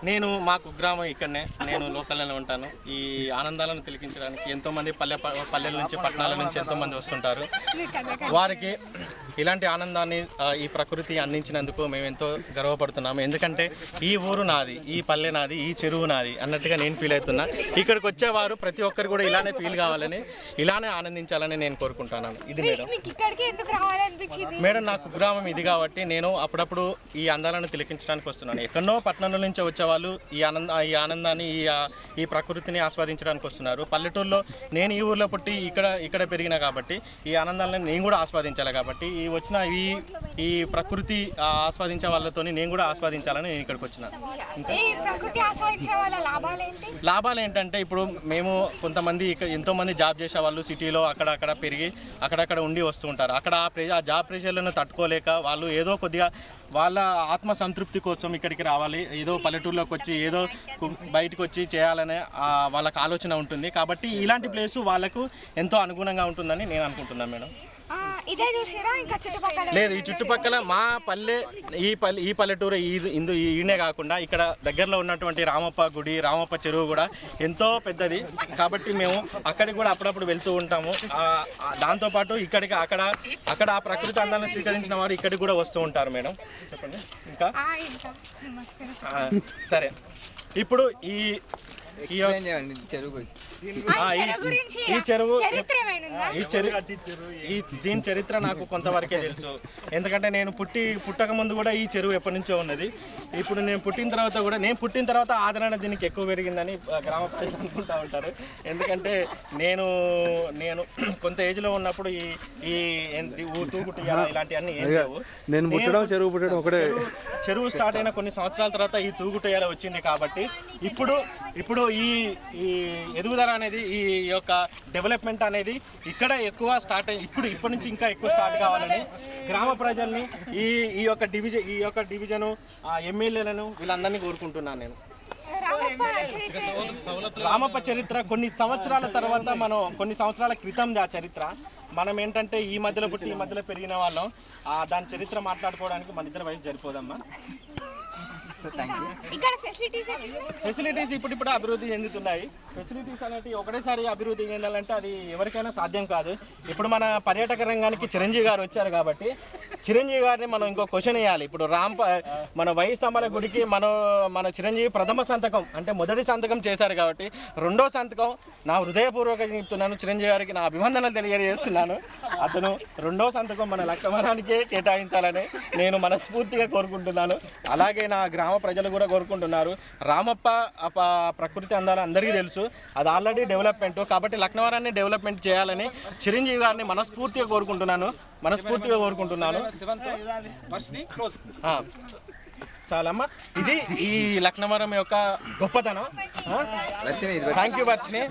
నేను మా కుగ్రామం ఇక్కడనే, నేను లోకల్లోనే ఉంటాను. ఈ ఆనందాలను తిలకించడానికి ఎంతోమంది పల్లెల నుంచి పట్టణాల నుంచి ఎంతోమంది వస్తుంటారు. వారికి ఇలాంటి ఆనందాన్ని ఈ ప్రకృతి అందించినందుకు మేము ఎంతో గర్వపడుతున్నాము. ఎందుకంటే ఈ ఊరు నాది, ఈ పల్లె నాది, ఈ చెరువు నాది అన్నట్టుగా నేను ఫీల్ అవుతున్నా. ఇక్కడికి వచ్చేవారు ప్రతి ఒక్కరు కూడా ఇలానే ఫీల్ కావాలని, ఇలానే ఆనందించాలని నేను కోరుకుంటున్నాను. ఇది మేడం నా కుగ్రామం ఇది కాబట్టి నేను అప్పుడప్పుడు ఈ అందాలను తిలకించడానికి వస్తున్నాను. ఎక్కడో పట్టణాల నుంచి వచ్చేవాళ్ళు ఈ ఆనందాన్ని ఈ ప్రకృతిని ఆస్వాదించడానికి వస్తున్నారు. పల్లెటూరులో నేను ఈ ఊర్లో పుట్టి ఇక్కడ పెరిగిన కాబట్టి ఈ ఆనందాలను నేను కూడా ఆస్వాదించాలి. కాబట్టి వచ్చిన ఈ ప్రకృతి ఆస్వాదించే వాళ్ళతో నేను కూడా ఆస్వాదించాలని నేను ఇక్కడికి వచ్చిన. లాభాలు ఏంటంటే ఇప్పుడు మేము కొంతమంది ఎంతోమంది జాబ్ చేసే వాళ్ళు సిటీలో అక్కడక్కడ పెరిగి అక్కడక్కడ ఉండి వస్తూ ఉంటారు. అక్కడ ఆ జాబ్ ప్రెషర్లను తట్టుకోలేక వాళ్ళు ఏదో కొద్దిగా వాళ్ళ ఆత్మ సంతృప్తి కోసం ఇక్కడికి రావాలి, ఏదో పల్లెటూరులోకి వచ్చి ఏదో బయటకు వచ్చి చేయాలనే వాళ్ళకి ఆలోచన ఉంటుంది. కాబట్టి ఇలాంటి ప్లేస్ వాళ్ళకు ఎంతో అనుగుణంగా ఉంటుందని నేను అనుకుంటున్నాను మేడం. లేదు, ఈ చుట్టుపక్కల మా పల్లె ఈ పల్లెటూరు ఈయనే కాకుండా ఇక్కడ దగ్గరలో ఉన్నటువంటి రామప్ప గుడి, రామప్ప చెరువు కూడా ఎంతో పెద్దది. కాబట్టి మేము అక్కడికి కూడా అప్పుడప్పుడు వెళ్తూ ఉంటాము. దాంతోపాటు ఇక్కడికి అక్కడ ఆ ప్రకృతి అందాలను స్వీకరించిన వారు ఇక్కడికి కూడా వస్తూ ఉంటారు మేడం. చెప్పండి ఇంకా. సరే, ఇప్పుడు దీని చరిత్ర నాకు కొంతవరకే తెలుసు. ఎందుకంటే నేను పుట్టక ముందు కూడా ఈ చెరువు ఎప్పటి నుంచో ఉన్నది. ఇప్పుడు నేను పుట్టిన తర్వాత ఆదరణ దీనికి ఎక్కువ పెరిగిందని గ్రామ ప్రజలు అనుకుంటా ఉంటారు. ఎందుకంటే నేను కొంత ఏజ్ లో ఉన్నప్పుడు ఈ తూగుట్టియాల ఇలాంటివన్నీ ఏం లేవు. చెరువు స్టార్ట్ అయిన కొన్ని సంవత్సరాల తర్వాత ఈ తూగుట్టియాల వచ్చింది. కాబట్టి ఇప్పుడు ఈ ఎదుగుదల అనేది, ఈ యొక్క డెవలప్మెంట్ అనేది ఇక్కడ ఎక్కువ స్టార్ట్ అయ్యి ఇప్పటి నుంచి ఇంకా ఎక్కువ స్టార్ట్ కావాలని గ్రామ ప్రజల్ని ఈ యొక్క డివిజను ఎమ్మెల్యేలను వీళ్ళందరినీ కోరుకుంటున్నాను నేను. రామప్ప చరిత్ర కొన్ని సంవత్సరాల తర్వాత కొన్ని సంవత్సరాల క్రితం ఆ చరిత్ర మనం ఏంటంటే ఈ మధ్యలో పుట్టి ఈ మధ్యలో పెరిగిన వాళ్ళం. దాని చరిత్ర మాట్లాడుకోవడానికి మన ఇద్దరి వయసు సరిపోదమ్మా. ఫెసిలిటీస్ ఇప్పుడు అభివృద్ధి చెందుతున్నాయి. ఫెసిలిటీస్ అనేవి ఒకటేసారి అభివృద్ధి చెందాలంటే అది ఎవరికైనా సాధ్యం కాదు. ఇప్పుడు మన పర్యాటక రంగానికి చిరంజీవి గారు వచ్చారు కాబట్టి చిరంజీవి గారిని మనం ఇంకో క్వశ్చన్ వేయాలి. ఇప్పుడు మన వై స్తంభాల గుడికి మన చిరంజీవి ప్రథమ సంతకం అంటే మొదటి సంతకం చేశారు కాబట్టి రెండో సంతకం నా హృదయపూర్వకంగా చెప్తున్నాను. చిరంజీవి గారికి నా అభివందనలు తెలియజేస్తున్నాను. అతను రెండో సంతకం మన లక్కవరానికే కేటాయించాలని నేను మనస్ఫూర్తిగా కోరుకుంటున్నాను. అలాగే నా గ్రామ ప్రజలు కూడా కోరుకుంటున్నారు. రామప్ప ప్రకృతి అందాలు అందరికీ తెలుసు, అది ఆల్రెడీ డెవలప్మెంట్. కాబట్టి లక్నవరాన్ని డెవలప్మెంట్ చేయాలని చిరంజీవి గారిని మనస్ఫూర్తిగా కోరుకుంటున్నాను. చాలమ్మా, ఇది ఈ లక్నవరం యొక్క గొప్పతనం. Thank you Varshini.